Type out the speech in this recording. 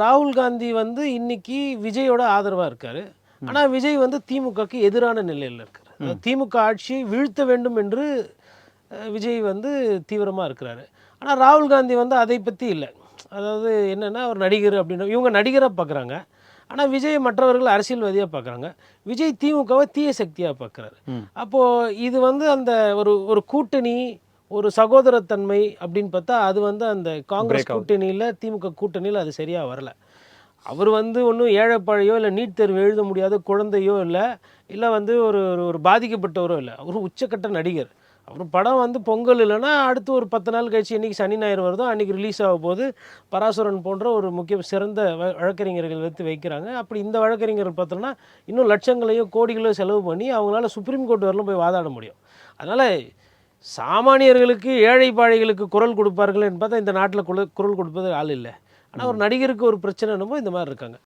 ராகுல் காந்தி வந்து இன்னைக்கு விஜயோட ஆதரவாக இருக்கார். ஆனால் விஜய் வந்து திமுகக்கு எதிரான நிலையில் இருக்கார். திமுக ஆட்சியை வீழ்த்த வேண்டும் என்று விஜய் வந்து தீவிரமாக இருக்கிறாரு. ஆனால் ராகுல் காந்தி வந்து அதை பற்றி இல்லை. அதாவது என்னென்னா ஒரு நடிகர் அப்படின்னு இவங்க நடிகராக பார்க்குறாங்க. ஆனால் விஜய் மற்றவர்கள் அரசியல்வாதியாக பார்க்குறாங்க. விஜய் திமுகவை தீய சக்தியாக பார்க்குறாரு. அப்போது இது வந்து அந்த ஒரு ஒரு கூட்டணி, ஒரு சகோதரத்தன்மை அப்படின்னு பார்த்தா அது வந்து அந்த காங்கிரஸ் கூட்டணியில், திமுக கூட்டணியில் அது சரியாக வரல. அவர் வந்து ஒன்றும் ஏழைப்பாழையோ இல்லை நீட் தேர்வு எழுத முடியாத குழந்தையோ இல்லை வந்து ஒரு ஒரு பாதிக்கப்பட்டவரோ இல்லை. அவர் உச்சக்கட்ட நடிகர். அவர் படம் வந்து பொங்கல் இல்லைன்னா அடுத்து ஒரு 10 நாள் கழிச்சு என்றைக்கு சனி ஞாயிறு வருதோ அன்றைக்கி ரிலீஸ் ஆக போது பராசுரன் போன்ற ஒரு முக்கிய சிறந்த வழக்கறிஞர்கள் எடுத்து வைக்கிறாங்க. அப்படி இந்த வழக்கறிஞர்கள் பார்த்தோம்னா இன்னும் லட்சங்களையோ கோடிகளோ செலவு பண்ணி அவங்களால சுப்ரீம் கோர்ட் வரலும் போய் வாதாட முடியும். அதனால் சாமானியர்களுக்கு ஏழை பாழைகளுக்கு குரல் கொடுப்பார்கள் என்று பார்த்தா இந்த நாட்டில் குரல் கொடுப்பது ஆள் இல்லை. ஆனால் ஒரு நடிகருக்கு ஒரு பிரச்சனைன்னும் இந்த மாதிரி இருக்காங்க.